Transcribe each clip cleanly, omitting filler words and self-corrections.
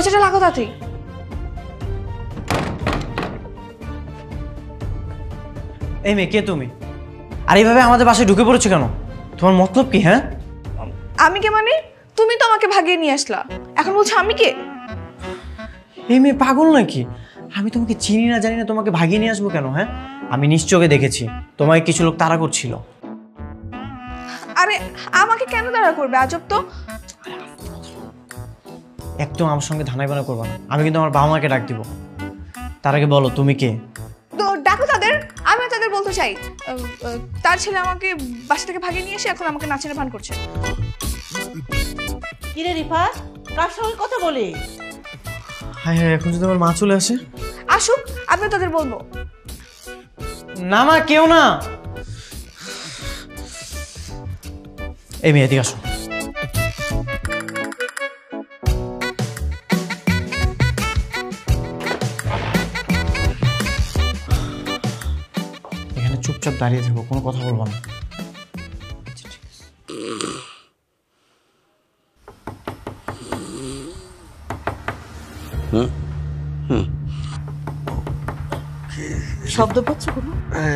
দরজাটা লাগো তাড়াতাড়ি। এই মেয়ে, কে তুমি? আর এইভাবে আমাদের বাসায় ঢুকে পড়েছো কেন? তোমার মতলব কি? হ্যাঁ, আমি কে মানে? তুমি তো আমাকে ভাগিয়ে নিয়ে আসলা, এখন বলছো আমি কে? এই মেয়ে পাগল নাকি? আমি তোমাকে চিনি না জানি না তোমাকে ভাগিয়ে নিয়ে আসবো কেন? হ্যাঁ, আমি নিশ্চয়ই দেখেছি তোমায় কিছু লোক তাড়া করছিল। আরে আমাকে কেন তাড়া করবে? আজব তো। একদম আমার সঙ্গে ধানাই বানা করবা না, আমি কিন্তু আমার বাবা মাকে ডাক দিব। তার আগে বলো তুমি কে? তো ডাকো তাদের, আমি তাদের বলতে চাই তার ছেলে আমাকে বাসা থেকে ভাগিয়ে নিয়ে এসে এখন আমাকে নাচের ভান করছে। কিরে রিফাত, কার সঙ্গে কথা বলি? হ্যাঁ হ্যাঁ, এখন যদি আমার মা চলে আসে? আসুক, আমি তাদের বলবো। না মা, কেউ না। এই মেয়ে এদিকে আসো। এখানে চুপচাপ দাঁড়িয়ে থাকো, কোনো কথা বলবো না। শব্দ পাচ্ছ কোনো?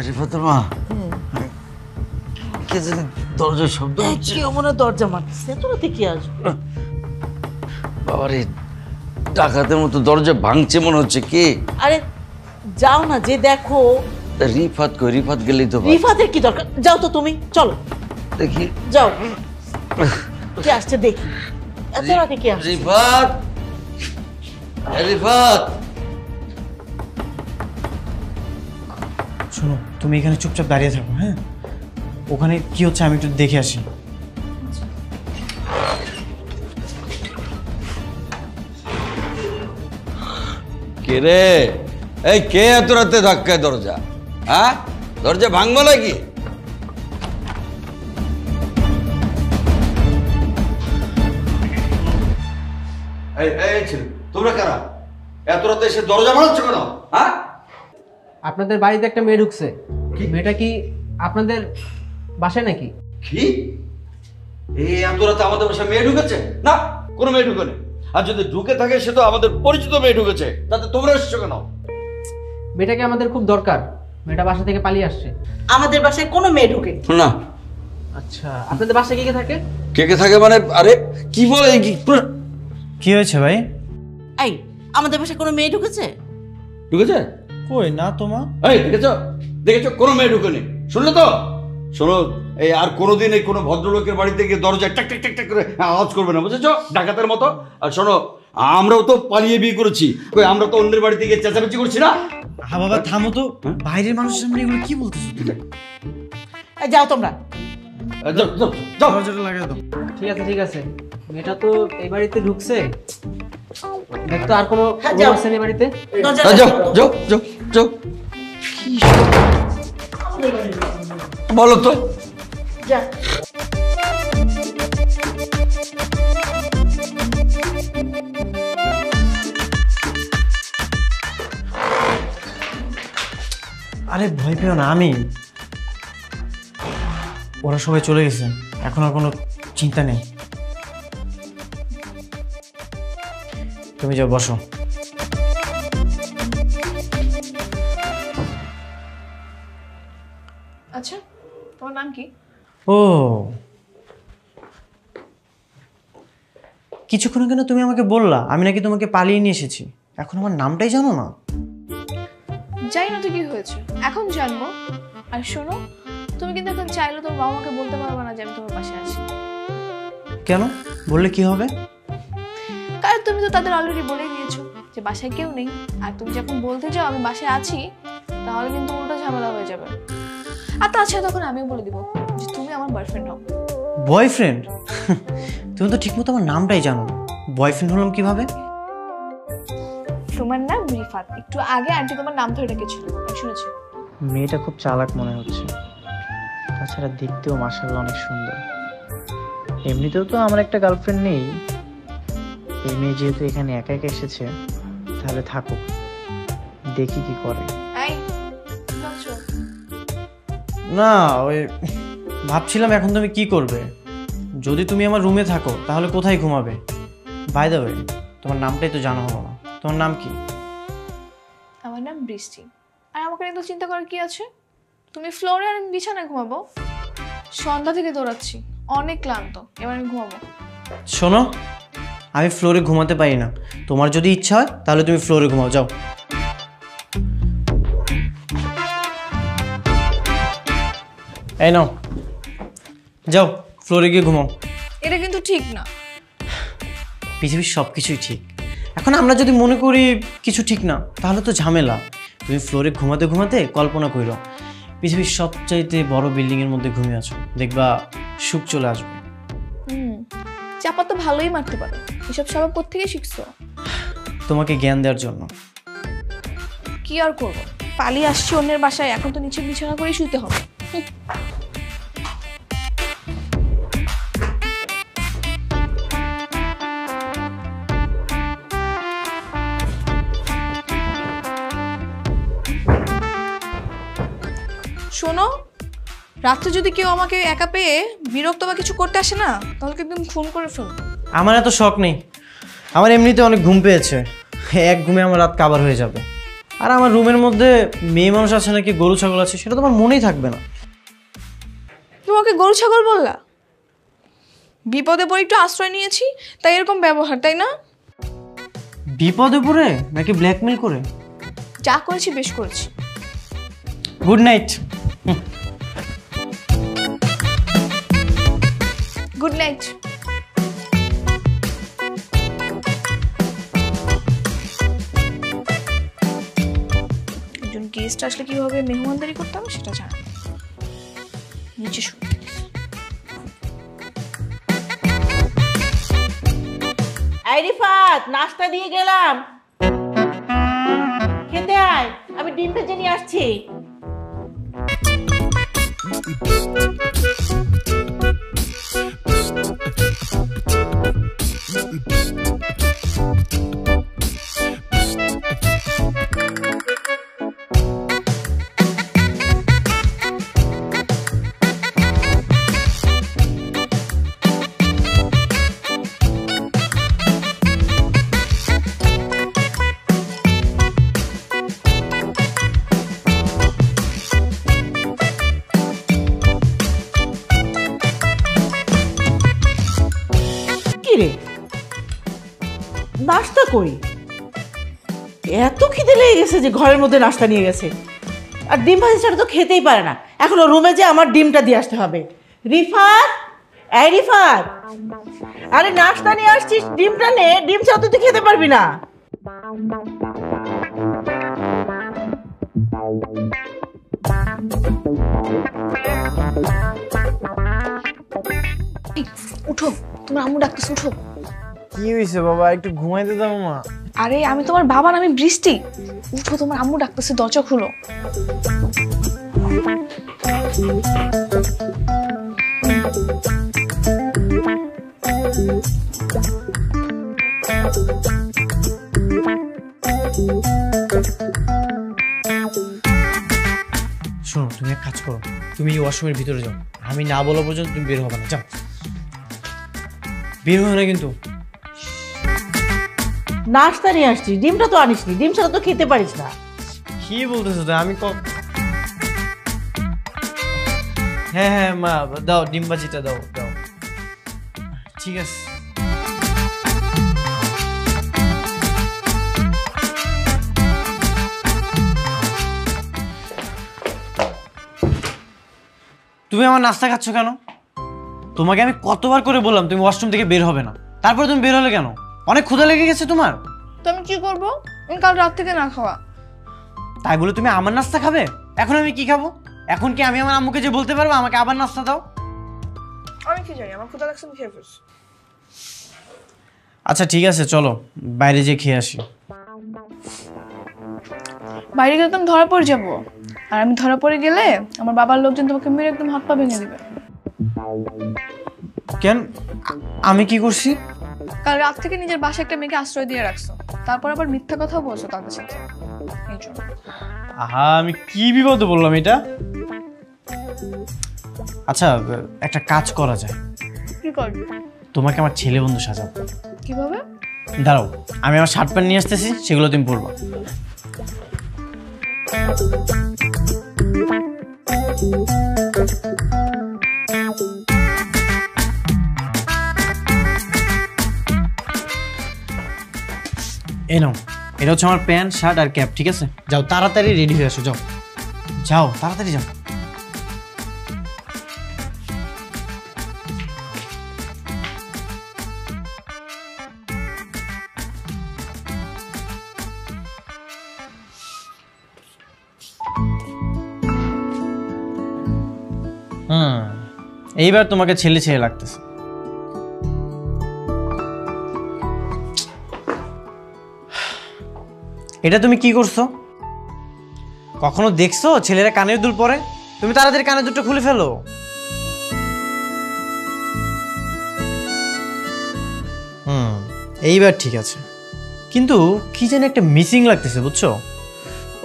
রিফাতের মা, কে জানি দরজার শব্দ হচ্ছে। কেউ মনে দরজা মারছে, তোরাতে কি আসবে? বাবারে, ডাকাতের মতো দরজা ভাঙছে মনে হচ্ছে। কে? আরে যাও না, যে দেখো। রিফাত কই? রিফাত গেলেই তো। রিফাতের কি দরকার? যাও তো তুমি, চলো দেখি। যাও, কে আসছে দেখি। এত রাতে কে আসছে? রিফাত, রিফাত। শোনো, তুমি এখানে চুপচাপ দাঁড়িয়ে থাকো। হ্যাঁ, ওখানে কি হচ্ছে আমি একটু দেখে আসি। কে রে? এই কে এত রাতে ধাক্কায় দরজা? হ্যাঁ, দরজা ভাঙবো নাকি? এই ছেলে, তোমরা কারা? এত রাতে এসে দরজা ভাঙছ কেন? হ্যাঁ, আপনাদের বাড়িতে একটা মেয়ে ঢুকছে। মেয়েটা কি আপনাদের বাসায় নাকি? কি? এই এত রাতে আমাদের বাসায় মেয়ে ঢুকেছে? না, কোনো মেয়ে ঢুকেনি। আর যদি ঢুকে থাকে সে তো আমাদের পরিচিত মেয়ে ঢুকেছে, তাতে তোমরা এসছো কেন? মেয়েটাকে আমাদের খুব দরকার, মেয়েটা বাসা থেকে পালিয়ে আসছে। আমাদের বাসায় কোনো মেয়ে ঢুকে না। আচ্ছা, আপনাদের বাসায় কে কে থাকে? কে কে থাকে মানে? আরে কি বলে? কি হয়েছে ভাই? এই, আমাদের বাসায় কোনো মেয়ে ঢুকেছে? ঢুকেছে? কই না তোমা। এই দেখেছো? দেখেছো? কোনো মেয়ে ঢুকেনি। শুনলে তো? শোনো, এই আর কোনোদিন এই কোনো ভদ্রলোকের বাড়িতে গিয়ে দরজায় টাক টাক টাক টাক করে আওয়াজ করবে না, বুঝেছো? ডাকাতের মতো। আর শোনো, আমরাও তো পালিয়ে বিয়ে করেছি, কই আমরা তো অন্যের বাড়িতে গিয়ে চেঁচামেচি করছি না। হ্যাঁ বাবা, থামো তো। বাইরের মানুষের সামনে এগুলো কি বলতেছো তুমি? যাও তোমরা, যাও যাও যাও। দরজাটা লাগাই দাও। ঠিক আছে ঠিক আছে, মেয়েটা তো এই বাড়িতে ঢুকছে, দেখতো আর কোনো যাও। আছে এই বাড়িতে? দরজা যাও যাও যাও যাও। বলো তো। যা। আরে ভয় পেও না, আমি। ওরা সবাই চলে গেছে, এখন আর কোনো চিন্তা নেই। তুমি যাও, বসো। আচ্ছা, তোমার নাম কি? ও, কিছুক্ষণ কেন তুমি আমাকে বললা আমি নাকি তোমাকে পালিয়ে নিয়ে এসেছি, এখন আমার নামটাই জানো না? জানি না তো কি হয়েছে, এখন জানবো। আর শোনো, তুমি কিন্তু এখন চাইলে তোমার বাবা মাকে বলতে পারবে না যে আমি তোমার পাশে আছি। কেন? বললে কি হবে? কারণ তুমি তো তাদের অলরেডি বলেই দিয়েছো যে বাসায় কেউ নেই। আর তুমি যখন বলতে যাও আমি বাসায় আছি, তাহলে কিন্তু উল্টো ঝামেলা হয়ে যাবে। আর তাছাড়া তখন আমিও বলে দিব যে তুমি আমার বয়ফ্রেন্ড হও। বয়ফ্রেন্ড? তুমি তো ঠিক মতো আমার নামটাই জানো না, বয়ফ্রেন্ড হলাম কিভাবে? তোমার নাম রিফাত, একটু আগে আন্টি তোমার নাম ধরে ডেকেছিল, আমি শুনেছি। মেয়েটা খুব চালাক মনে হচ্ছে, তাছাড়া দেখতেও মাশাআল্লাহ অনেক সুন্দর। এমনিতেও তো আমার একটা গার্লফ্রেন্ড নেই, এই মেয়ে যেহেতু এখানে একা একা এসেছে, তাহলে থাকুক, দেখি কি করে। না, ওই ভাবছিলাম এখন তুমি কি করবে। যদি তুমি আমার রুমে থাকো তাহলে কোথায় ঘুমাবে? বাই দ্য ওয়ে, তোমার নামটাই তো জানা হলো না। তোমার নাম কি? আমার নাম বৃষ্টি। আর আমাকে নিয়ে তো চিন্তা করার কি আছে? তুমি ফ্লোরে আর আমি বিছানায় ঘুমাবো। সন্ধ্যা থেকে দৌড়াচ্ছি, অনেক ক্লান্ত, এবার আমি ঘুমাবো। শোনো, আমি ফ্লোরে ঘুমাতে পারি না। তোমার যদি ইচ্ছা হয় তাহলে তুমি ফ্লোরে ঘুমাও, যাও। এই নাও, যাও ফ্লোরে গিয়ে ঘুমাও। এটা কিন্তু ঠিক না। পৃথিবীর সব কিছুই ঠিক। এখন আমরা যদি মনে করি কিছু ঠিক না, তাহলে তো ঝামেলা। তুমি ফ্লোরে ঘুমাতে ঘুমাতে কল্পনা করো পৃথিবীর সবচাইতে বড় বিল্ডিংয়ের মধ্যে ঘুমিয়ে আছো, দেখবা সুখ চলে আসবে। চাপা তো ভালোই মারতে পারো। এসব স্বভাব কোত্থেকে শিখছো? তোমাকে জ্ঞান দেওয়ার জন্য। কি আর করবো, পালিয়ে আসছি অন্যের বাসায়, এখন তো নিচে বিছানা করেই শুতে হবে। শোনো, রাত্রে যদি কেউ আমাকে একা পেয়ে বিরক্ত বা কিছু করতে আসে না, তাহলে কিন্তু আমি খুন করে ফেলবো। আমার এত শখ নেই, আমার এমনিতে অনেক ঘুম পেয়েছে। এক ঘুমে আমার রাত কাভার হয়ে যাবে। আর আমার রুমের মধ্যে মেয়ে মানুষ আছে নাকি গরু ছাগল আছে সেটা তোমার মনেই থাকবে না। তোমাকে গরু ছাগল বললা? বিপদে পড়ে একটু আশ্রয় নিয়েছি তাই এরকম ব্যবহার, তাই না? বিপদে পড়ে নাকি ব্ল্যাকমেল করে? যা করেছি বেশ করেছি। Good night. Good night. একজন গেস্ট আসলে কিভাবে মেহমানদারি করতে হবে সেটা জানা। নিচে শুয়ে এই রিফাত, নাস্তা দিয়ে গেলাম, খেতে আয়। আমি ডিম ভেজে নিয়ে আসছি। নাস্তা কই? এত খিদে লেগে গেছে যে ঘরের মধ্যে নাস্তা নিয়ে গেছে। আর ডিম ভাজি ছাড়া তো খেতেই পারে না। এখন ও রুমে যে আমার ডিমটা দিয়ে আসতে হবে। রিফাত, এই রিফাত, আরে নাস্তা নিয়ে আসছিস, ডিমটা নে। ডিম ছাড়া তুই খেতে পারবি না। উঠো, তোমার আম্মু ডাকতেছে, উঠো। কি হয়েছে বাবা, একটু ঘুমাইতে দাও মা। আরে আমি তোমার বাবা না, আমি বৃষ্টি। উঠো, তোমার আম্মু ডাকতেছে, দরজা খুলো। শোনো, তুমি এক কাজ করো, তুমি ওয়াশরুমের ভিতরে যাও। আমি না বলা পর্যন্ত তুমি বের হবে না, যাও। বের হবে না কিন্তু। নাস্তা নিয়ে আসছিস, ডিমটা তো আনিসনি। ডিম ছাড়া তো খেতে পারিস না। কি বলতেছো তো? আমি হ্যাঁ হ্যাঁ মা, দাও ডিম ভাজিটা, দাও দাও। ঠিক আছে। তুমি আমার নাস্তা খাচ্ছ কেন? তোমাকে আমি কতবার করে বললাম তুমি ওয়াশরুম থেকে বের হবে না, তারপরে তুমি বের হলে কেন? অনেক ক্ষুধা লেগে গেছে তোমার? তো আমি কি করবো? আমি কাল রাত থেকে না খাওয়া। তাই বলে তুমি আমার নাস্তা খাবে? এখন আমি কি খাবো? এখন কি আমি আমার আম্মুকে যে বলতে পারবো আমাকে আবার নাস্তা দাও? আমি কি জানি, আমার ক্ষুধা লাগছে, আমি খেয়ে ফেলছি। আচ্ছা ঠিক আছে, চলো বাইরে যেয়ে খেয়ে আসি। বাইরে গেলে তো আমি ধরা পড়ে যাবো। আর আমি ধরা পড়ে গেলে আমার বাবার লোকজন তোমাকে মেরে একদম হাত পা ভেঙে দিবে। কেন? আমি কি করছি? কাল রাত থেকে নিজের বাসায় একটা মেয়েকে আশ্রয় দিয়ে রাখছো, তারপর আবার মিথ্যা কথা বলছো তাদের সাথে। এই জন্য। আহা, আমি কি বিপদে বললাম এটা? আচ্ছা, একটা কাজ করা যায়। কি করবি? তোমাকে আমার ছেলে বন্ধু সাজাবো। কিভাবে? দাঁড়াও, আমি আমার শার্ট প্যান্ট নিয়ে আসতেছি, সেগুলো তুমি পরবো। এই নাও, এটা হচ্ছে আমার প্যান্ট, শার্ট আর ক্যাপ, ঠিক আছে? যাও তাড়াতাড়ি রেডি হয়ে আসো, যাও যাও তাড়াতাড়ি যাও। এইবার তোমাকে ছেলে ছেলে লাগতেছে। এটা তুমি কি করছো? কখনো দেখছো ছেলেরা কানের দুল পরে? তুমি তাড়াতাড়ি কানের দুলটা খুলে ফেলো। এইবার ঠিক আছে, কিন্তু কি যেন একটা মিসিং লাগতেছে, বুঝছো?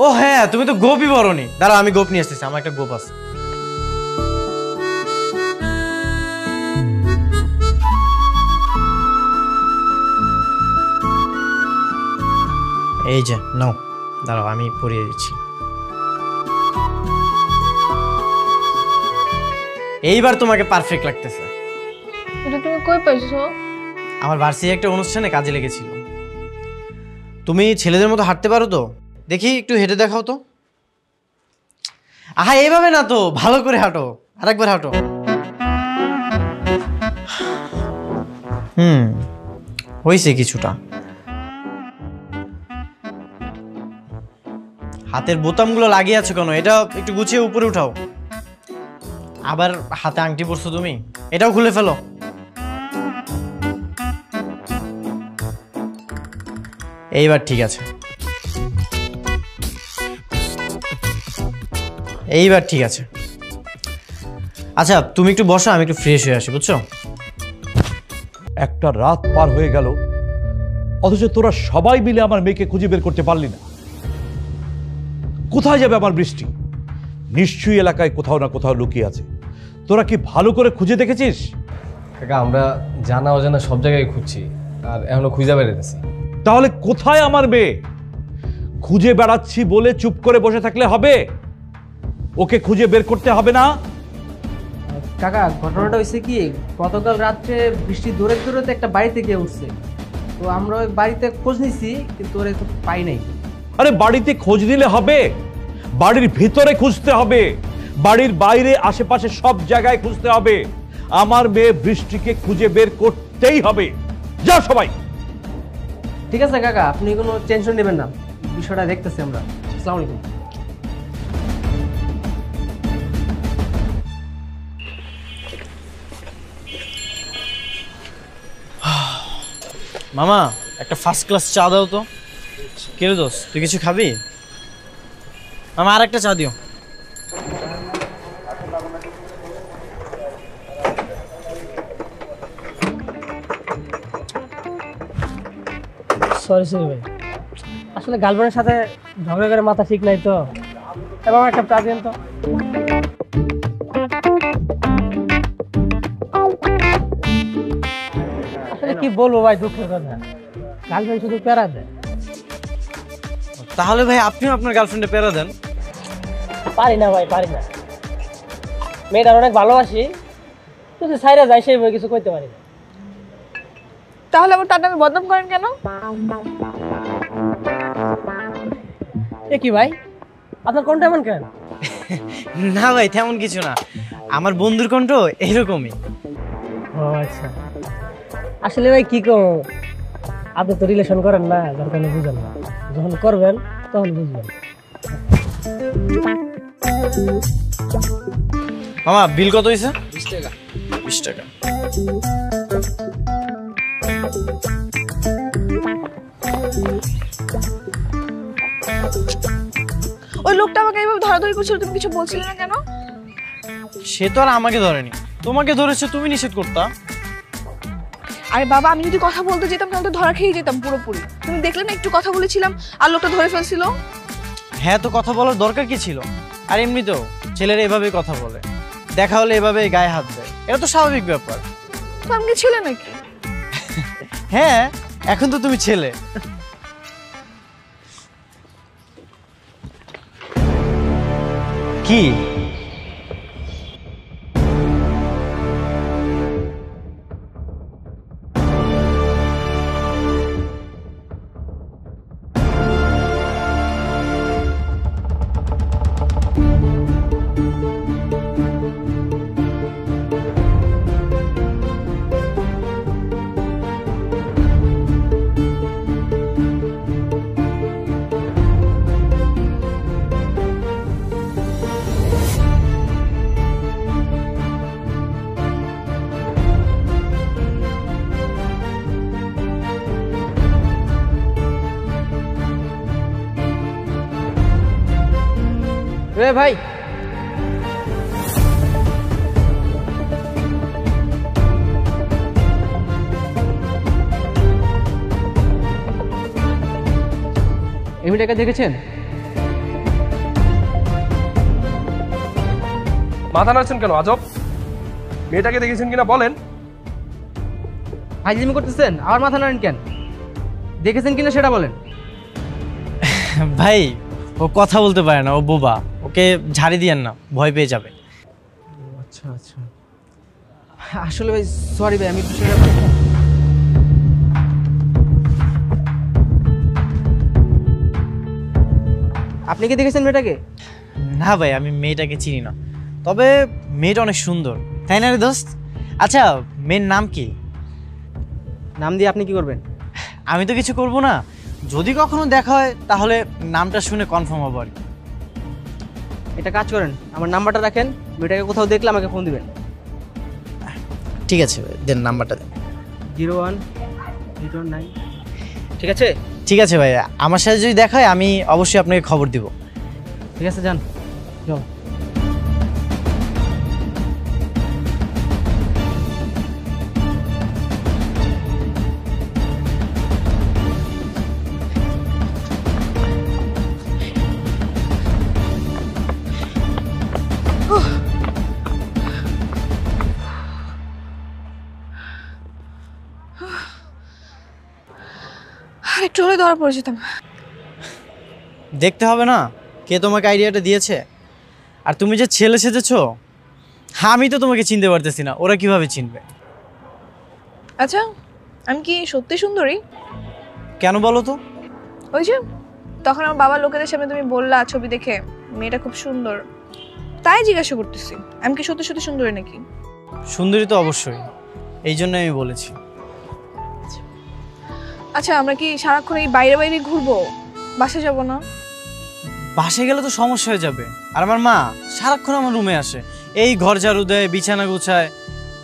ও হ্যাঁ, তুমি তো গোপই বরনি। দাঁড়াও, আমি গোপ নিয়ে আসতেছি, আমার একটা গোপ আছে। এই যে নাও, দাঁড়াও আমি পরিয়ে দিচ্ছি। এইবার তোমাকে পারফেক্ট লাগতেছে। এটা তুমি কই পাইছো? আমার ভার্সিটি একটা অনুষ্ঠানে কাজে লেগেছিল। তুমি ছেলেদের মতো হাঁটতে পারো তো? দেখি একটু হেঁটে দেখাও তো। আহা, এইভাবে না তো, ভালো করে হাঁটো, আরেকবার হাঁটো। হয়েছে কিছুটা। হাতের বোতামগুলো লাগিয়ে আছো কেন? এটা একটু গুছিয়ে উপরে উঠাও। আবার হাতে আংটি পরছো তুমি, এটাও খুলে ফেলো। এইবার ঠিক আছে, এইবার ঠিক আছে। আচ্ছা তুমি একটু বসো, আমি একটু ফ্রেশ হয়ে আসি, বুঝছো? একটা রাত পার হয়ে গেল, অথচ তোরা সবাই মিলে আমার মেয়েকে খুঁজে বের করতে পারলি না। কোথায় যাবে আমার বৃষ্টি? নিশ্চয়ই এলাকায় কোথাও না কোথাও লুকিয়ে আছে। তোরা কি ভালো করে খুঁজে দেখেছিস? কাকা, আমরা জানা অজানা সব জায়গায় খুঁজছি, আর এখনো খুঁজে বেড়াতেছি। তাহলে কোথায় আমার মেয়ে? খুঁজে বেড়াচ্ছি বলে চুপ করে বসে থাকলে হবে? ওকে খুঁজে বের করতে হবে না? কাকা, ঘটনাটা হয়েছে কি, গতকাল রাত্রে বৃষ্টি দৌড়ে দৌড়াতে একটা বাড়িতে গিয়ে উঠছে। তো আমরা ওই বাড়িতে খোঁজ নিছি, কিন্তু ওরা তো পাই নাই। আরে বাড়িতে খোঁজ নিলে হবে? বাড়ির ভিতরে খুঁজতে হবে, বাড়ির বাইরে আশেপাশে সব জায়গায় খুঁজতে হবে। আমার মেয়ে বৃষ্টিকে খুঁজে বের করতেই হবে। যা সবাই। ঠিক আছে কাকা, আপনি কোনো টেনশন নেবেন না, বিষয়টা দেখতেছি আমরা। আসসালামু আলাইকুম। মামা, একটা ফার্স্ট ক্লাস চা দাও তো। কে রে দোস্ত, তুই কিছু খাবি? মামা আর একটা চা দিও। সরি ভাই, আসলে গার্লফ্রেন্ডের সাথে ঝগড়া করে মাথা ঠিক নাই তো। এবং একটা চা দিন তো। আসলে কি বলবো ভাই, দুঃখের কথা, গার্লফ্রেন্ড শুধু প্যারা দেয়। তাহলে ভাই আপনিও আপনার গার্লফ্রেন্ডে প্যারা দেন। পারি না ভাই, পারি না। মেয়েটার অনেক ভালোবাসি, যদি সাইরা যায় সেইভাবে কিছু করতে পারি না। তাহলে আবার তার নামে বদনাম করেন কেন? এ কি ভাই, আপনার কোনটা এমন কেন? না ভাই, তেমন কিছু না, আমার বন্ধুর কণ্ঠ এরকমই। ও আচ্ছা, আসলে ভাই কি কম, আপনি তো রিলেশন করেন না, যার কারণে বুঝেন না। যখন করবেন তখন বুঝবেন। মামা বিল কত হয়েছে? 20 টাকা। 20 টাকা। ওই লোকটা আমাকে এইভাবে ধরাধরি করছিল, তুমি কিছু বলছিলে না কেন? সে তো আর আমাকে ধরেনি, তোমাকে ধরেছে, তুমি নিষেধ করতা। আরে বাবা, আমি যদি কথা বলতে যেতাম তাহলে তো ধরা খেয়ে যেতাম পুরোপুরি। তুমি দেখলে না একটু কথা বলেছিলাম আর লোকটা ধরে ফেলছিল। হ্যাঁ, তো কথা বলার দরকার কি ছিল? আর এমনিতেও ছেলেরা এভাবেই কথা বলে, দেখা হলে এভাবে গায়ে হাত দেয়, এটা তো স্বাভাবিক ব্যাপার। তো আমি কি ছিলে নাকি? হ্যাঁ, এখন তো তুমি ছেলে। কি রে ভাই, এই মেয়েটাকে দেখেছেন? মাথা নাড়ছেন কেন আজব? মেয়েটাকে দেখেছেন কিনা বলেন। ফাইজলামি করতেছেন, আর মাথা নাড়েন কেন? দেখেছেন কিনা সেটা বলেন। ভাই, ও কথা বলতে পারে না, ও বোবা, ওকে ঝাড়ি দিয়েন না, ভয় পেয়ে যাবে। আচ্ছা আচ্ছা, আসলে ভাই সরি ভাই, আমি বিষয়টা আপনি কি দেখেছেন মেয়েটাকে? না ভাই, আমি মেয়েটাকে চিনি না, তবে মেয়েটা অনেক সুন্দর, তাই না রে দোস্ত? আচ্ছা, মেয়ের নাম কি? নাম দিয়ে আপনি কি করবেন? আমি তো কিছু করব না, যদি কখনো দেখা হয় তাহলে নামটা শুনে কনফার্ম হবো আর কি। এটা কাজ করেন, আমার নাম্বারটা রাখেন, মেয়েটাকে কোথাও দেখলে আমাকে ফোন দিবেন। ঠিক আছে ভাই, দেন নাম্বারটা দেন। 01-819। ঠিক আছে? ঠিক আছে ভাই, আমার সাথে যদি দেখা হয় আমি অবশ্যই আপনাকে খবর দিব। ঠিক আছে, যান যাও। একটু হলে ধরা পড়ে যেতাম। দেখতে হবে না কে তোমাকে আইডিয়াটা দিয়েছে, আর তুমি যে ছেলে সেজেছো, আমি তো তোমাকে চিনতে পারতেছি না, ওরা কিভাবে চিনবে? আচ্ছা, আমি কি সত্যি সুন্দরী? কেন বলো তো? ওই যে তখন আমার বাবার লোকেদের সামনে তুমি বললা ছবি দেখে মেয়েটা খুব সুন্দর, তাই জিজ্ঞাসা করতেছি আমি কি সত্যি সত্যি সুন্দরী নাকি। সুন্দরী তো অবশ্যই, এই জন্য আমি বলেছি। আচ্ছা, আমরা কি সারাক্ষণ এই বাইরে বাইরে ঘুরবো, বাসা যাব না? বাসায় গেলে তো সমস্যা হয়ে যাবে, আর আমার মা সারাক্ষণ আমার রুমে আসে, এই ঘর ঝাড়ু দেয়, বিছানা গোছায়,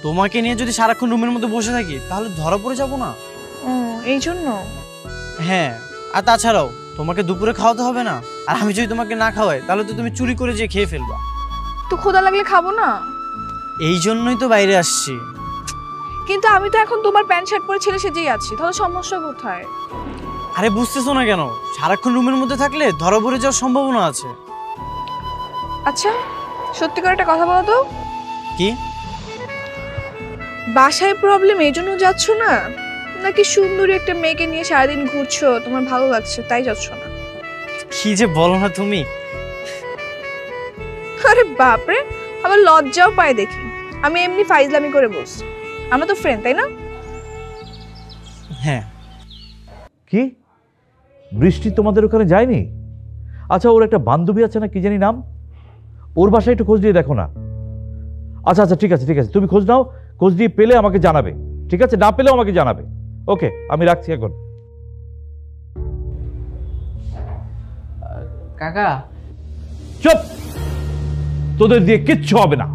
তোমাকে নিয়ে যদি সারাক্ষণ রুমের মধ্যে বসে থাকি তাহলে ধরা পড়ে যাবো না? এই জন্য? হ্যাঁ, আর তাছাড়াও তোমাকে দুপুরে খাওয়াতে হবে না, আর আমি যদি তোমাকে না খাওয়াই তাহলে তো তুমি চুরি করে যেয়ে খেয়ে ফেলবা। তো ক্ষুধা লাগলে খাবো না? এই জন্যই তো বাইরে আসছি। কিন্তু আমি তো এখন তোমার প্যান্ট শার্ট পরে ছেলে সেজেই আছি, তাহলে সমস্যা কোথায়? আরে বুঝতেছো না কেন? সারাক্ষণ রুমের মধ্যে থাকলে ধরা পড়ে যাওয়ার সম্ভাবনা আছে। আচ্ছা, সত্যি করে একটা কথা বলো তো, কি বাসায় প্রবলেম এই জন্য যাচ্ছ না, নাকি সুন্দরী একটা মেয়েকে নিয়ে সারাদিন ঘুরছো, তোমার ভালো লাগছে তাই যাচ্ছ না? কি যে বলো না তুমি। আরে বাপরে, আবার লজ্জাও পায় দেখি। আমি এমনি ফাইজলামি করে বলছি, আমরা তো ফ্রেন্ড তাই না? হ্যাঁ। কি বৃষ্টি তোমাদের ওখানে যায়নি? আচ্ছা, ওর একটা বান্ধবী আছে না, কি জানি নাম, ওর বাসায় একটু খোঁজ দিয়ে দেখো না। আচ্ছা আচ্ছা, ঠিক আছে ঠিক আছে, তুমি খোঁজ নাও, খোঁজ দিয়ে পেলে আমাকে জানাবে, ঠিক আছে? না পেলেও আমাকে জানাবে। ওকে, আমি রাখছি এখন। কাকা, চুপ, তোদের দিয়ে কিচ্ছু হবে না,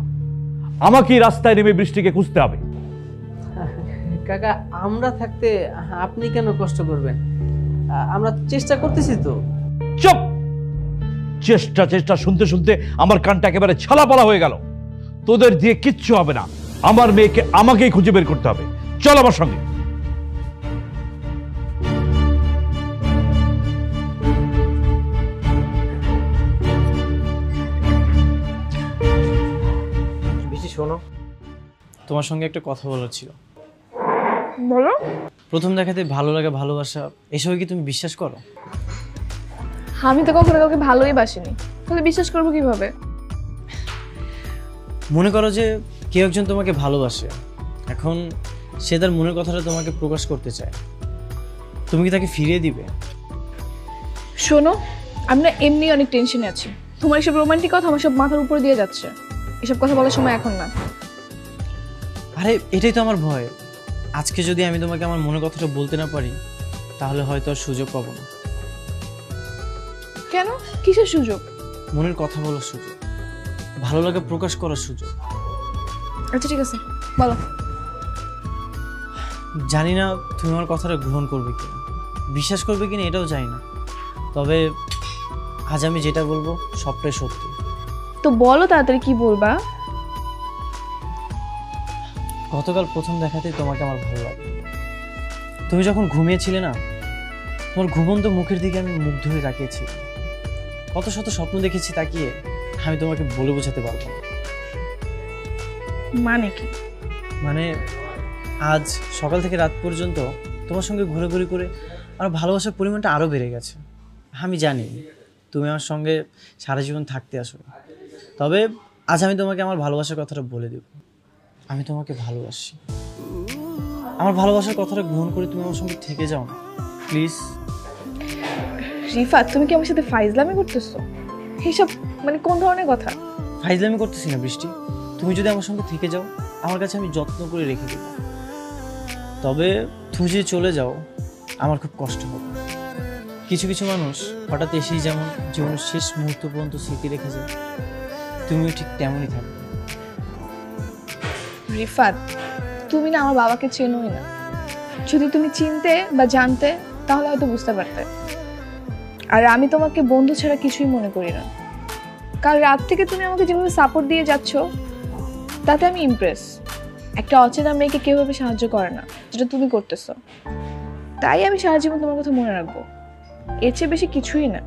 আমাকে রাস্তায় নেমে বৃষ্টিকে খুঁজতে হবে। কাকা আমরা থাকতে আপনি কেন কষ্ট করবেন? আমরা চেষ্টা করতেছি তো। চুপ, চেষ্টা চেষ্টা শুনতে শুনতে আমার কানটা একেবারে ছালাপালা হয়ে গেল। তোদের দিয়ে কিচ্ছু হবে না, আমার মেয়েকে আমাকেই খুঁজে বের করতে হবে। চল আমার সঙ্গে। বেশি শোনো, তোমার সঙ্গে একটা কথা বলার ছিল। বলো। প্রথম দেখাতে ভালো লাগা, ভালোবাসা এসব কি তুমি বিশ্বাস করো? আমি তো কখনো কাউকে ভালোই বাসিনি, তাহলে বিশ্বাস করবো কিভাবে? মনে করো যে কেউ একজন তোমাকে ভালোবাসে, এখন সে তার মনের কথাটা তোমাকে প্রকাশ করতে চায়, তুমি কি তাকে ফিরিয়ে দিবে? শোনো, আমি না এমনি অনেক টেনশনে আছি। তোমার এসব রোমান্টিক কথা আমার সব মাথার উপর দিয়ে যাচ্ছে। এসব কথা বলার সময় এখন না। আরে এটাই তো আমার ভয়, আজকে যদি আমি তোমাকে আমার মনের কথাটা বলতে না পারি তাহলে হয়তো আর সুযোগ পাবো না। কেন? কিসের সুযোগ? মনের কথা বলার সুযোগ, ভালো লাগা প্রকাশ করার সুযোগ। আচ্ছা ঠিক আছে, বলো। জানি না তুমি আমার কথাটা গ্রহণ করবে কিনা, বিশ্বাস করবে কিনা এটাও জানি না, তবে আজ আমি যেটা বলবো সবটাই সত্যি। তো বলো তাড়াতাড়ি, কি বলবা? গতকাল প্রথম দেখাতেই তোমাকে আমার ভালো লাগে। তুমি যখন ঘুমিয়েছিলে না, তোমার ঘুমন্ত মুখের দিকে আমি মুগ্ধ হয়ে তাকিয়েছি। কত শত স্বপ্ন দেখেছি তাকিয়ে, আমি তোমাকে বলে বোঝাতে পারবো না। মানে কি? মানে আজ সকাল থেকে রাত পর্যন্ত তোমার সঙ্গে ঘোরাঘুরি করে আমার ভালোবাসার পরিমাণটা আরও বেড়ে গেছে। আমি জানি তুমি আমার সঙ্গে সারা জীবন থাকতে আসো, তবে আজ আমি তোমাকে আমার ভালোবাসার কথাটা বলে দেব। আমি তোমাকে ভালোবাসি। আমার ভালোবাসার কথাটা গ্রহণ করে তুমি আমার সঙ্গে থেকে যাও না প্লিজ। রিফাত, তুমি কি আমার সাথে ফাইজলামি করতেছো? এইসব মানে কোন ধরনের কথা? ফাইজলামি করতেছি না বৃষ্টি, তুমি যদি আমার সঙ্গে থেকে যাও আমার কাছে আমি যত্ন করে রেখে দেব, তবে তুমি যদি চলে যাও আমার খুব কষ্ট হবে। কিছু কিছু মানুষ হঠাৎ এসেই যেমন জীবনের শেষ মুহূর্ত পর্যন্ত স্মৃতি রেখে যায়, তুমিও ঠিক তেমনই থাকবে। রিফাত, তুমি না আমার বাবাকে চেনোই না। যদি তুমি চিনতে বা জানতে তাহলে হয়তো বুঝতে পারতে। আর আমি তোমাকে বন্ধু ছাড়া কিছুই মনে করি না। কাল রাত থেকে তুমি আমাকে যেভাবে সাপোর্ট দিয়ে যাচ্ছ তাতে আমি ইমপ্রেস। একটা অচেনা মেয়েকে কেউভাবে সাহায্য করে না যেটা তুমি করতেছো, তাই আমি সারা জীবন তোমার কথা মনে রাখবো। এর চেয়ে বেশি কিছুই না।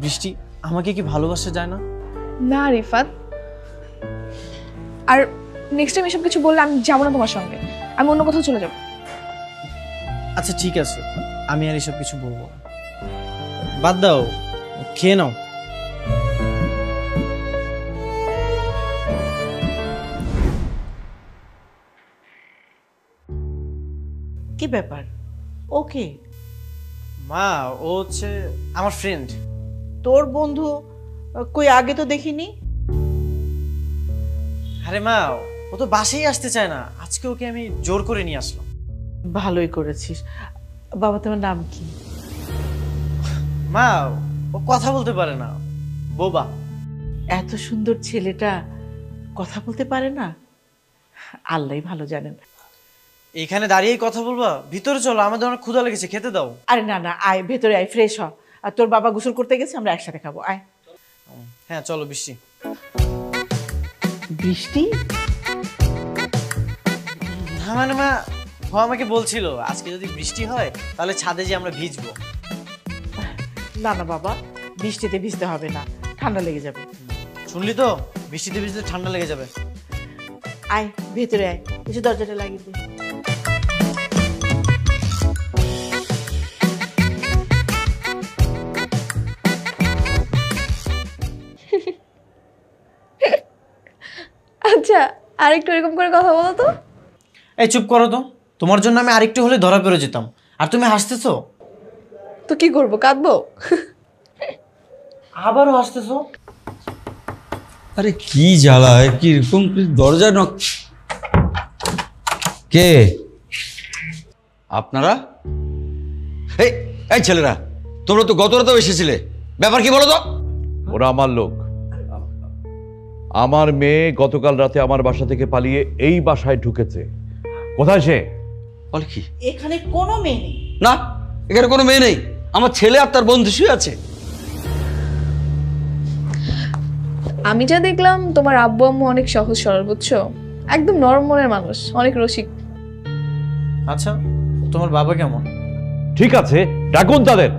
বৃষ্টি, আমাকে কি ভালোবাসা যায় না? না রিফাত, আর নেক্সট টাইম এসব কিছু বললে আমি যাবো না তোমার সঙ্গে, আমি অন্য কোথাও চলে যাবো। আচ্ছা ঠিক আছে, আমি আর এসব কিছু বলবো না। বাদ দাও, খেয়ে নাও। কি ব্যাপার? ওকে, মা ও হচ্ছে আমার ফ্রেন্ড। তোর বন্ধু? কই আগে তো দেখিনি। আরে মা, ও তো বাসায় আসতে চায় না, আজকে ওকে আমি জোর করে নিয়ে আসলাম। ভালোই করেছিস। বাবা, তোমার নাম কি? মা ও কথা বলতে পারে না, বোবা। এত সুন্দর ছেলেটা কথা বলতে পারে না? আল্লাহই ভালো জানেন। এখানে দাঁড়িয়েই কথা বলবা? ভিতরে চলো, আমাদের অনেক ক্ষুধা লেগেছে, খেতে দাও। আরে না না, আয় ভেতরে আয়, ফ্রেশ হ। আর তোর বাবা গোসল করতে গেছে, আমরা একসাথে খাবো, আয়। হ্যাঁ চলো। বৃষ্টি? বৃষ্টি? না মানে মা, ও আমাকে বলছিল আজকে যদি বৃষ্টি হয় তাহলে ছাদে যে আমরা ভিজবো। না না বাবা, বৃষ্টিতে ভিজতে হবে না, ঠান্ডা লেগে যাবে। শুনলি তো, বৃষ্টিতে ভিজলে ঠান্ডা লেগে যাবে। আয় ভেতরে আয়, এসে দরজাটা লাগিয়ে দে। আচ্ছা, আরেকটু এরকম করে কথা বলো তো। এই চুপ করো তো, তোমার জন্য আমি আরেকটু হলে ধরা পড়ে যেতাম, আর তুমি হাসতেছো। তো কি করবো, কাঁদবো? আবারও হাসতেছো। আরে কি জ্বালা, কি রকম দরজা নক। কে আপনারা? এই এই ছেলেরা, তোমরা তো গত রাতেও এসেছিলে, ব্যাপার কি বলো তো? ওরা আমার লোক। আমার মেয়ে গতকাল রাতে আমার বাসা থেকে পালিয়ে এই বাসায় ঢুকেছে। কোথায় সে? বলে কি? এখানে কোনো মেয়ে নেই। না, এখানে কোনো মেয়ে নেই, আমার ছেলে আর তার বন্ধু শুয়ে আছে। আমি যা দেখলাম তোমার আব্বু আম্মু অনেক সহজ সরল, বুঝছো? একদম নরম মনের মানুষ, অনেক রসিক। আচ্ছা, তোমার বাবা কেমন? ঠিক আছে, ডাকুন তাদের।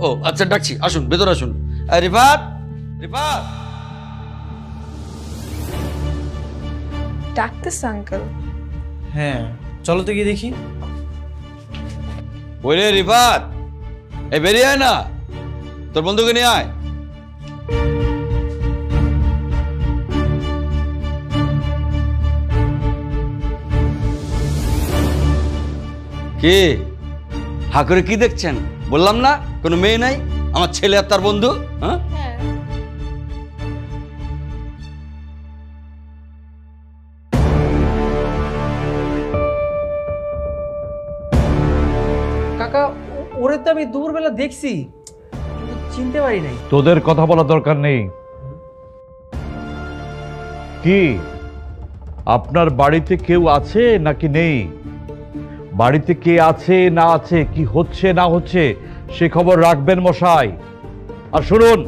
ও আচ্ছা, ডাকছি, আসুন ভেতরে আসুন। রিফাত, রিফাত। ডাকতেছে আঙ্কেল? হ্যাঁ চলো তো গিয়ে দেখি। ওই রে রিফাত, এই বেরিয়ে আয় না, তোর বন্ধুকে নিয়ে আয়। কি হা করে কি দেখছেন? বললাম না কোনো মেয়ে নাই, আমার ছেলে আর তার বন্ধু। হ্যাঁ, কাকা ওরে তো আমি দুপুরবেলা দেখছি, চিনতে পারি নাই। তোদের কথা বলার দরকার নেই। কি আপনার বাড়িতে কেউ আছে নাকি নেই? বাড়িতে কে আছে না আছে, কি হচ্ছে না হচ্ছে সে খবর রাখবেন মশাই। আর শুনুন,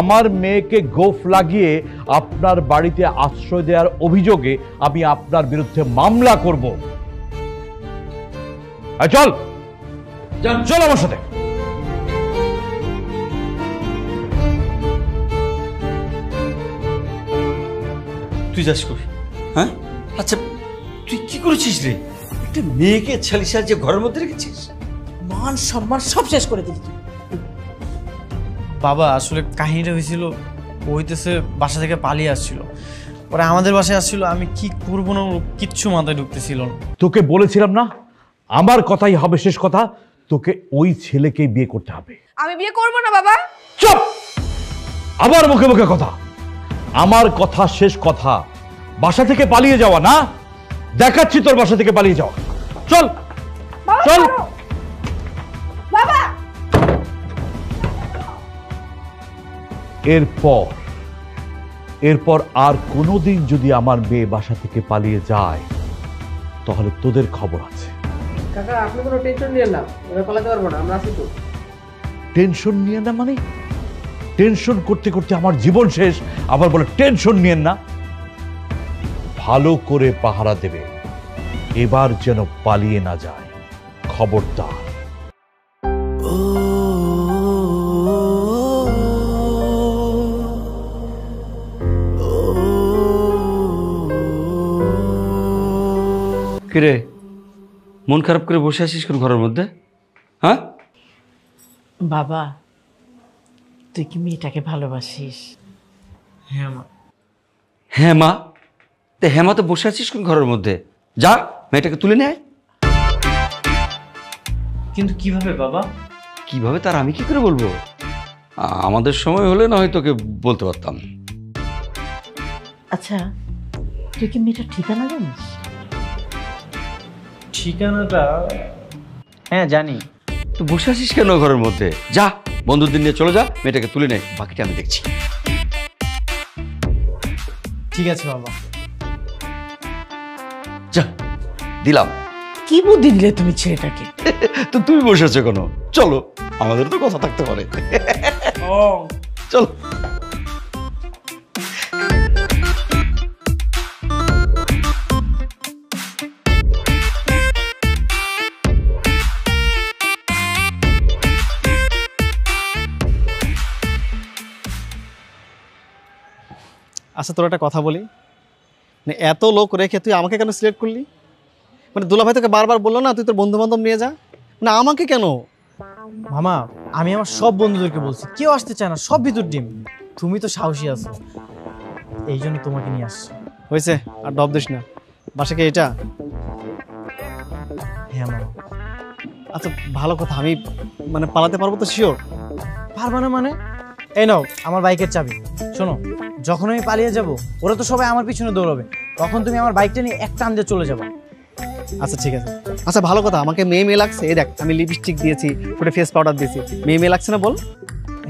আমার মেয়েকে গোফ লাগিয়ে আপনার বাড়িতে আশ্রয় দেওয়ার অভিযোগে আমি আপনার বিরুদ্ধে মামলা করব। চল চল আমার সাথে। তুই যাস করি? হ্যাঁ, আচ্ছা তুই কি করেছিস রে? একটা মেয়েকে ছালিশার যে ঘরের মধ্যে রেখেছিস, মান সম্মান সব শেষ করে দিলি তুই। বাবা আসলে কাহিনীটা হয়েছিল, হইতেছে বাসা থেকে পালিয়ে আসছিল, পরে আমাদের বাসায় আসছিল, আমি কি করবো না কিচ্ছু মাথায় ঢুকতেছিল না। তোকে বলেছিলাম না আমার কথাই হবে শেষ কথা, তোকে ওই ছেলেকেই বিয়ে করতে হবে। আমি বিয়ে করব না বাবা। চুপ! আবার মুখে মুখে কথা। আমার কথা শেষ কথা। বাসা থেকে পালিয়ে যাওয়া না, দেখাচ্ছি তোর বাসা থেকে পালিয়ে যাওয়া। চল চল। বাবা এরপর আর কোনোদিন যদি আমার মেয়ে বাসা থেকে পালিয়ে যায় তাহলে তোদের খবর আছে। কাকা আপনি কোনো টেনশন নিয়েন না, ওরা পালাতে পারবো না, আমরা আছি তো। টেনশন নিয়ে না মানে? টেনশন করতে করতে আমার জীবন শেষ, আবার বলে টেনশন নিয়েন না। ভালো করে পাহারা দেবে, এবার যেন পালিয়ে না যায়, খবরদার। কিরে মন খারাপ করে বসে আছিস কোন ঘরের মধ্যে? হ্যাঁ বাবা, তুই কি মেয়েটাকে ভালোবাসিস? হ্যাঁ মা। হ্যাঁ মা, তে হ্যাঁ মা তো বসে আছিস কোন ঘরের মধ্যে? যা মেয়েটাকে তুলে নেয়। কিন্তু কিভাবে বাবা? কিভাবে তার আমি কি করে বলবো? আমাদের সময় হলে না হয় তোকে বলতে পারতাম। আচ্ছা, তুই কি মেয়েটার ঠিকানা জানিস? ঠিকানাটা? হ্যাঁ জানি। তুই বসে আছিস কেন ঘরের মধ্যে? যা বন্ধুদের নিয়ে চলে যা, মেয়েটাকে তুলে নে, বাকিটা আমি দেখছি। ঠিক আছে বাবা। যা দিলাম। কি বুদ্ধি দিলে তুমি ছেলেটাকে? তো তুমি বসে আছো কেন? চলো, আমাদের তো কথা থাকতে পারে। চলো। আচ্ছা তোর একটা কথা বলি, মানে এত লোক রেখে তুই আমাকে কেন সিলেক্ট করলি? মানে দুলাভাই তোকে বারবার বললো না তুই তোর বন্ধু বান্ধব নিয়ে যা, না আমাকে কেন? মামা আমি আমার সব বন্ধুদেরকে বলছি, কেউ আসতে চায় না, সব ভিতর ডিম। তুমি তো সাহসী আছো, এই জন্য তোমাকে নিয়ে আসছি। হয়েছে, আর ডব দিস না। বাসাকে এটা? হ্যাঁ মামা। আচ্ছা ভালো কথা, আমি মানে পালাতে পারবো তো শিওর? পারবা না মানে? এই নাও আমার বাইকের চাবি। শোনো, যখন আমি পালিয়ে যাব ওরা তো সবাই আমার পিছনে দৌড়াবে, তখন তুমি আমার বাইকটা নিয়ে এক টান দিয়ে চলে যাবো। আচ্ছা ঠিক আছে। আচ্ছা ভালো কথা, আমাকে মেয়ে মেয়ে লাগছে। এই দেখ আমি লিপস্টিক দিয়েছি, ফুটে ফেস পাউডার দিয়েছি, মেয়ে মেয়ে লাগছে না বল?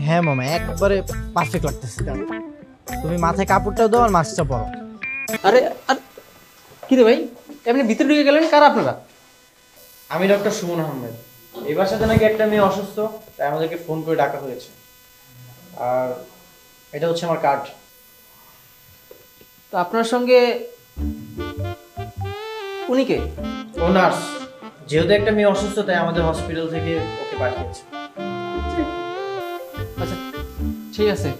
হ্যাঁ মামা, একবারে পারফেক্ট লাগতেছে। তুমি মাথায় কাপড়টাও দাও আর মাস্কটা পরো। আরে আর কি রে ভাই, আপনি ভিতরে ঢুকে গেলেন? কারা আপনারা? আমি ডক্টর সুমন আহমেদ। এই বাসাতে নাকি একটা মেয়ে অসুস্থ, তাই আমাদেরকে ফোন করে ডাকা হয়েছে। আর এটা হচ্ছে আমার কার্ড। তো আপনার সঙ্গে উনি কে? ও নার্স। যেহেতু একটা মেয়ে অসুস্থ তাই আমাদের হসপিটাল থেকে ওকে পাঠিয়েছে। আচ্ছা ঠিক আছে।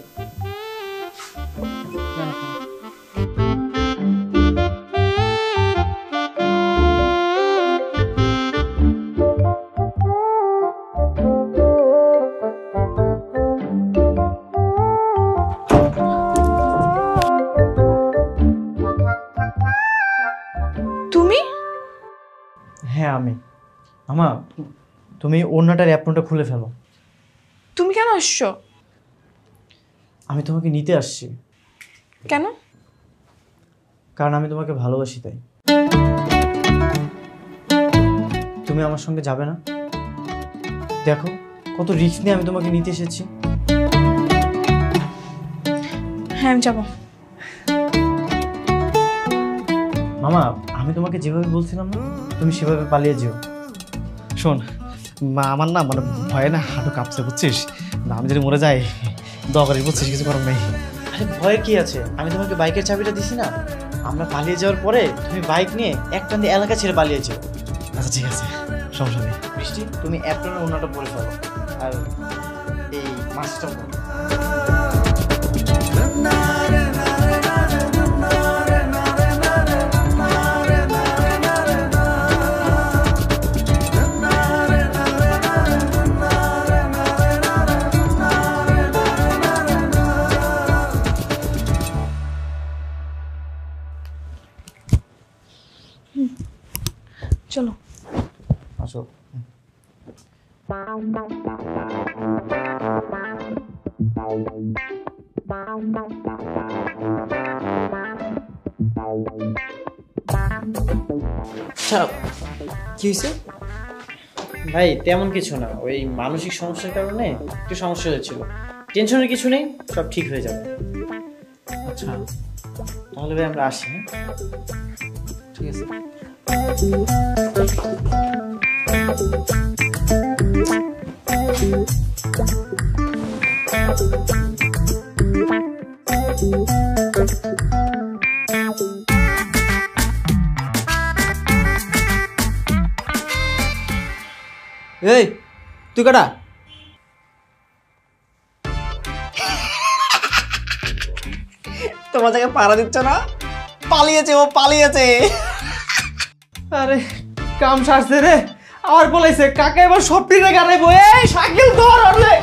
হ্যাঁ আমি। মামা তুমি ওড়নাটার অ্যাপনটা খুলে ফেলো। তুমি কেন আসছো? আমি তোমাকে নিতে আসছি। কেন? কারণ আমি তোমাকে ভালোবাসি তাই। তুমি আমার সঙ্গে যাবে না? দেখো কত রিস্ক নিয়ে আমি তোমাকে নিতে এসেছি। হ্যাঁ আমি যাবো। মামা আমি তোমাকে যেভাবে বলছিলাম না তুমি সেভাবে পালিয়ে যেও। শোন আমার না মানে ভয়ে না হাঁটু কাঁপছে বুঝছিস, না আমি যদি মরে যাই দোয়া করিস বুঝছিস, কিছু করার নেই। আরে ভয়ের কি আছে, আমি তোমাকে বাইকের চাবিটা দিছি না, আমরা পালিয়ে যাওয়ার পরে তুমি বাইক নিয়ে এক টান দিয়ে এলাকা ছেড়ে পালিয়ে যেও। আচ্ছা ঠিক আছে, সমস্যা নেই। বৃষ্টি তুমি অ্যাপ্রনের ওড়নাটা পরে ফেলো আর এই মাস্কটা পরো। চলো আসো। আচ্ছা কি হয়েছে? ভাই তেমন কিছু না, ওই মানসিক সমস্যার কারণে একটু সমস্যা হয়েছিল, টেনশনের কিছু নেই, সব ঠিক হয়ে যাবে। আচ্ছা তাহলে ভাই আমরা আসি। হ্যাঁ ঠিক আছে। এই তুই কাটা তোমার জায়গায় পাড়া দিচ্ছ না, পালিয়েছে ও পালিয়েছে। আরে কাম সারছে রে, আর বলাইছে কাকা এবার সব টিরে গাড়াইবো। এই শাকিল ধর আরে।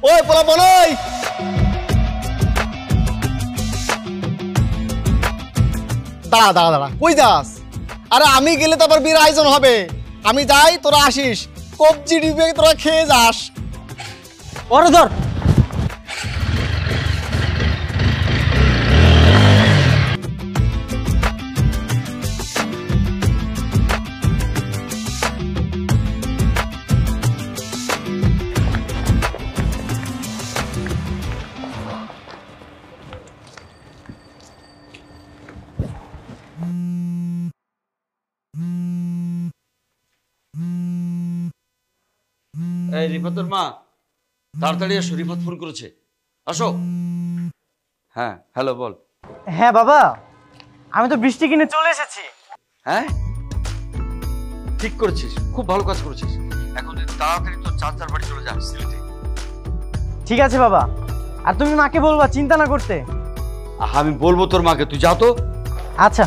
ওই পোলা বলই দাঁড়া দাঁড়া দাঁড়া, কই যাস? আরে আমি গেলে তো আবার বিয়ের আয়োজন হবে, আমি যাই তোরা আসিস, কবজি ডিবে তোরা খেয়ে যাস। ওরে ধর। এই রিফাতের মা তাড়াতাড়ি আসো, রিফাত ফোন করেছে, আসো। হ্যাঁ হ্যালো বল। হ্যাঁ বাবা আমি তো বৃষ্টি কিনে চলে এসেছি। হ্যাঁ ঠিক করেছিস, খুব ভালো কাজ করেছিস। এখন তুই তাড়াতাড়ি তোর চাচার বাড়ি চলে যা সিলেটে। ঠিক আছে বাবা, আর তুমি মাকে বলবা চিন্তা না করতে। আমি বলবো তোর মাকে, তুই যা তো। আচ্ছা।